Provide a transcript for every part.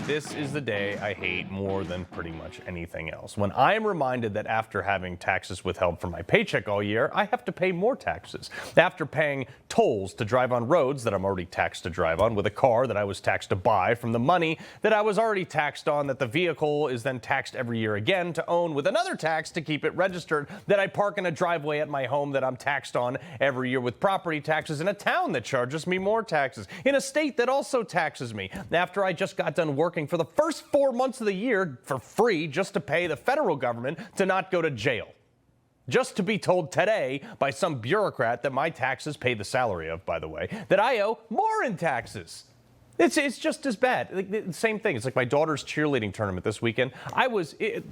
this is the day I hate more than pretty much anything else. When I am reminded that after having taxes withheld from my paycheck all year, I have to pay more taxes. After paying tolls to drive on roads that I'm already taxed to drive on, with a car that I was taxed to buy from the money that I was already taxed on, that the vehicle is then taxed every year again to own with another tax to keep it registered, that I park in a driveway at my home that I'm taxed on every year with property taxes, in a town that charges me more taxes, in a state that also taxes me. After I just got done working for the first 4 months of the year for free just to pay the federal government to not go to jail. Just to be told today by some bureaucrat that my taxes, pay the salary of, by the way, that I owe more in taxes. It's just as bad. The same thing. It's like my daughter's cheerleading tournament this weekend.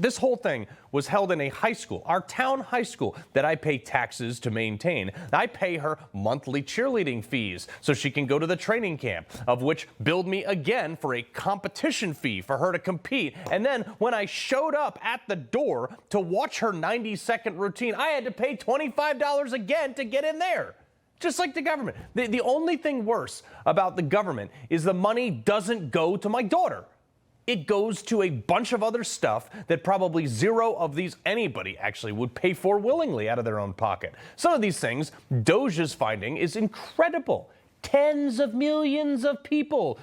This whole thing was held in a high school, our town high school, that I pay taxes to maintain. I pay her monthly cheerleading fees so she can go to the training camp, of which billed me again for a competition fee for her to compete. And then when I showed up at the door to watch her 90-second routine, I had to pay $25 again to get in there. Just like the government. The only thing worse about the government is the money doesn't go to my daughter. It goes to a bunch of other stuff that probably zero of these anybody actually would pay for willingly out of their own pocket. Some of these things DOGE is finding is incredible. Tens of millions of people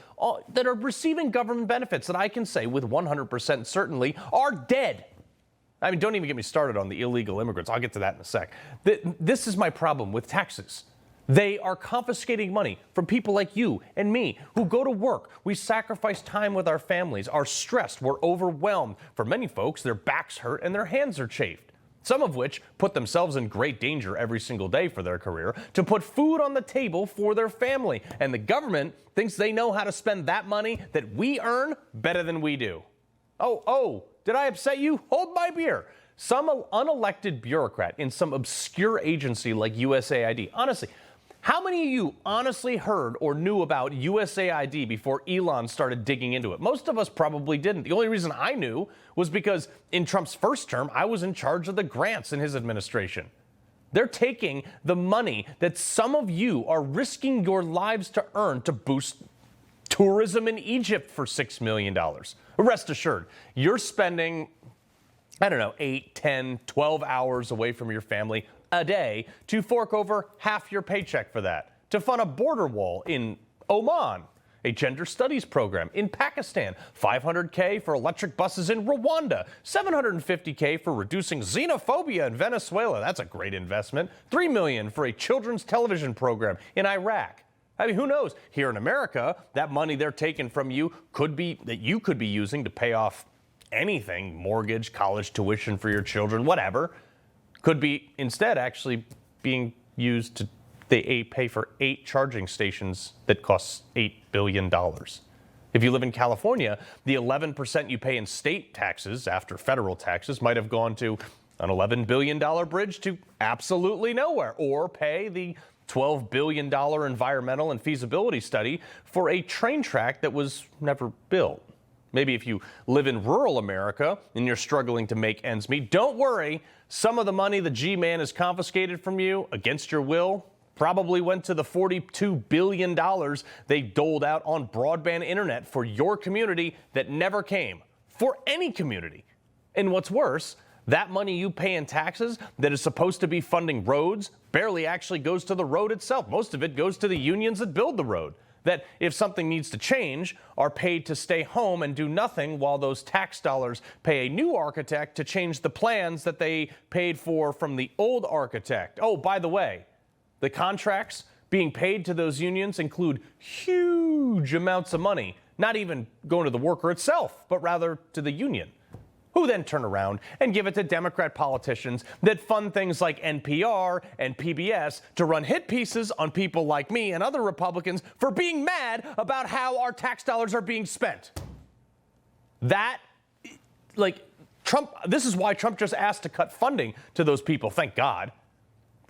that are receiving government benefits that I can say with 100% certainty are dead. I mean, don't even get me started on the illegal immigrants. I'll get to that in a sec. This is my problem with taxes. They are confiscating money from people like you and me who go to work. We sacrifice time with our families, are stressed, we're overwhelmed. For many folks, their backs hurt and their hands are chafed. Some of which put themselves in great danger every single day for their career to put food on the table for their family. And the government thinks they know how to spend that money that we earn better than we do. Oh, did I upset you? Hold my beer. Some unelected bureaucrat in some obscure agency like USAID. Honestly, how many of you honestly heard or knew about USAID before Elon started digging into it? Most of us probably didn't. The only reason I knew was because in Trump's first term, I was in charge of the grants in his administration. They're taking the money that some of you are risking your lives to earn to boost tourism in Egypt for $6 million. Rest assured, you're spending, 8, 10, 12 hours away from your family a day to fork over half your paycheck for that, to fund a border wall in Oman, a gender studies program in Pakistan, $500K for electric buses in Rwanda, $750K for reducing xenophobia in Venezuela. That's a great investment. $3 million for a children's television program in Iraq. I mean, who knows? Here in America, that money they're taking from you you could be using to pay off anything, mortgage, college tuition for your children, whatever, could be instead actually being used to pay for 8 charging stations that cost $8 billion. If you live in California, the 11% you pay in state taxes after federal taxes might have gone to an $11 billion bridge to absolutely nowhere, or pay the $12 billion environmental and feasibility study for a train track that was never built. Maybe if you live in rural America and you're struggling to make ends meet, don't worry. Some of the money the G-Man has confiscated from you against your will probably went to the $42 billion they doled out on broadband internet for your community that never came, for any community. And what's worse, that money you pay in taxes that is supposed to be funding roads barely actually goes to the road itself. Most of it goes to the unions that build the road, that if something needs to change, are paid to stay home and do nothing while those tax dollars pay a new architect to change the plans that they paid for from the old architect. Oh, by the way, the contracts being paid to those unions include huge amounts of money, not even going to the worker itself, but rather to the union, who then turn around and give it to Democrat politicians that fund things like NPR and PBS to run hit pieces on people like me and other Republicans for being mad about how our tax dollars are being spent. Trump, this is why Trump just asked to cut funding to those people, thank God.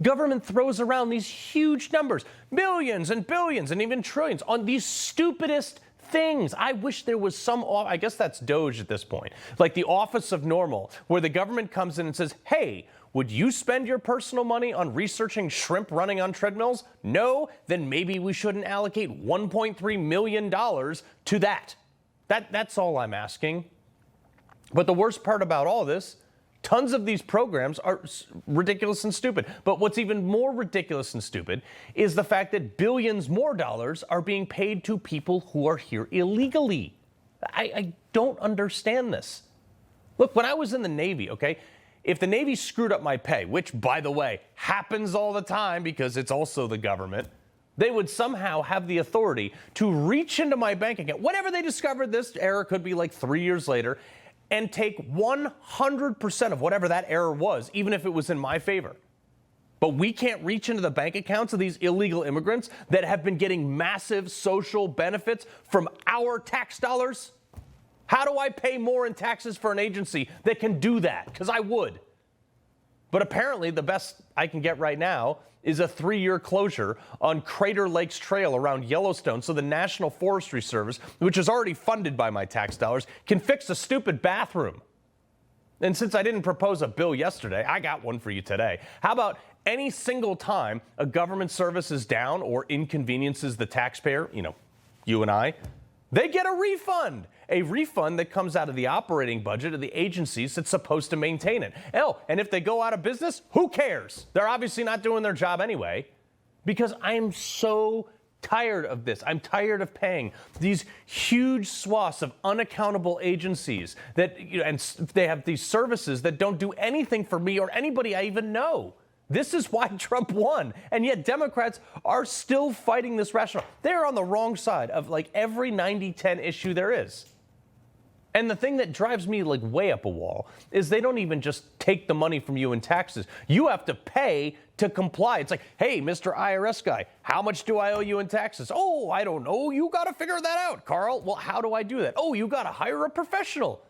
Government throws around these huge numbers, millions and billions and even trillions on these stupidest things. I wish there was some, I guess that's DOGE at this point, like the Office of Normal, where the government comes in and says, hey, would you spend your personal money on researching shrimp running on treadmills? No? Then maybe we shouldn't allocate $1.3 million to that. That's all I'm asking. But the worst part about all this, tons of these programs are ridiculous and stupid. But what's even more ridiculous and stupid is the fact that billions more dollars are being paid to people who are here illegally. I don't understand this. Look, when I was in the Navy, okay, if the Navy screwed up my pay, which, by the way, happens all the time because it's also the government, they would somehow have the authority to reach into my bank account, whenever they discovered this error, could be like 3 years later, and take 100% of whatever that error was, even if it was in my favor. But we can't reach into the bank accounts of these illegal immigrants that have been getting massive social benefits from our tax dollars? How do I pay more in taxes for an agency that can do that? Because I would. But apparently the best I can get right now is a 3-year closure on Crater Lakes Trail around Yellowstone so the National Forestry Service, which is already funded by my tax dollars, can fix a stupid bathroom. And since I didn't propose a bill yesterday, I got one for you today. How about any single time a government service is down or inconveniences the taxpayer, you and I, they get a refund that comes out of the operating budget of the agencies that's supposed to maintain it. Oh, and if they go out of business, who cares? They're obviously not doing their job anyway, because I'm so tired of this. I'm tired of paying these huge swaths of unaccountable agencies that, and they have these services that don't do anything for me or anybody I even know. This is why Trump won. And yet Democrats are still fighting this rationale. They're on the wrong side of like every 90-10 issue there is. And the thing that drives me like way up a wall is they don't even just take the money from you in taxes. You have to pay to comply. It's like, hey, Mr. IRS guy, how much do I owe you in taxes? Oh, I don't know. You got to figure that out, Carl. Well, how do I do that? Oh, you got to hire a professional.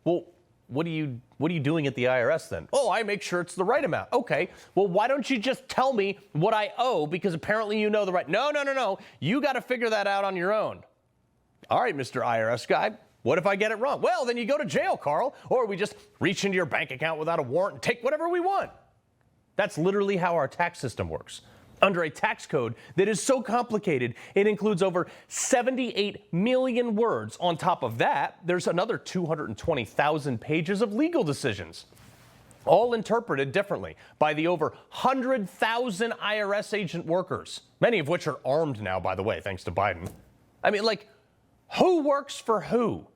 Well, what are you doing at the IRS then? Oh, I make sure it's the right amount. Okay, well, why don't you just tell me what I owe, because apparently you know the right. No. You got to figure that out on your own. All right, Mr. IRS guy, what if I get it wrong? Well, then you go to jail, Carl, or we just reach into your bank account without a warrant and take whatever we want. That's literally how our tax system works. Under a tax code that is so complicated, it includes over 78 million words. On top of that, there's another 220,000 pages of legal decisions, all interpreted differently by the over 100,000 IRS agent workers, many of which are armed now, by the way, thanks to Biden. I mean, like, who works for who?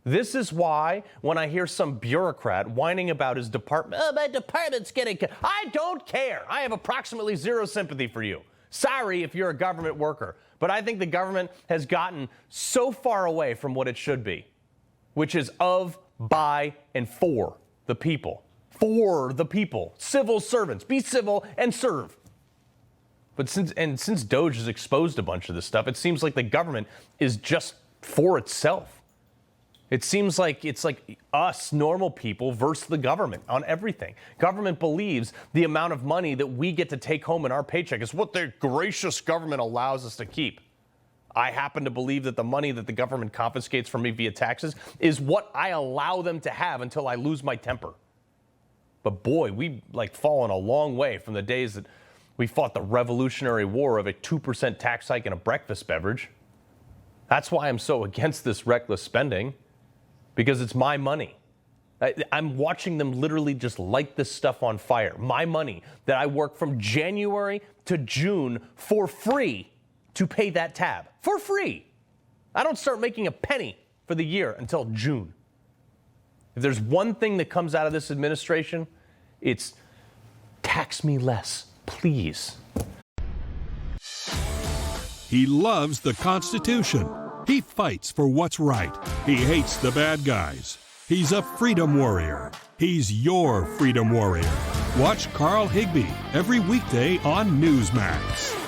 This is why when I hear some bureaucrat whining about his department, oh, my department's getting, I don't care. I have approximately zero sympathy for you. Sorry if you're a government worker, but I think the government has gotten so far away from what it should be, which is of, by, and for the people. For the people. Civil servants. Be civil and serve. But since DOGE has exposed a bunch of this stuff, it seems like the government is just for itself. It seems like it's like us normal people versus the government on everything. Government believes the amount of money that we get to take home in our paycheck is what the gracious government allows us to keep. I happen to believe that the money that the government confiscates from me via taxes is what I allow them to have until I lose my temper. But boy, we've like fallen a long way from the days that we fought the Revolutionary War of a 2% tax hike and a breakfast beverage. That's why I'm so against this reckless spending. Because it's my money. I'm watching them literally just light this stuff on fire. My money that I work from January to June for free to pay that tab. For free. I don't start making a penny for the year until June. If there's one thing that comes out of this administration, it's tax me less, please. He loves the Constitution. He fights for what's right. He hates the bad guys. He's a freedom warrior. He's your freedom warrior. Watch Carl Higbie every weekday on Newsmax.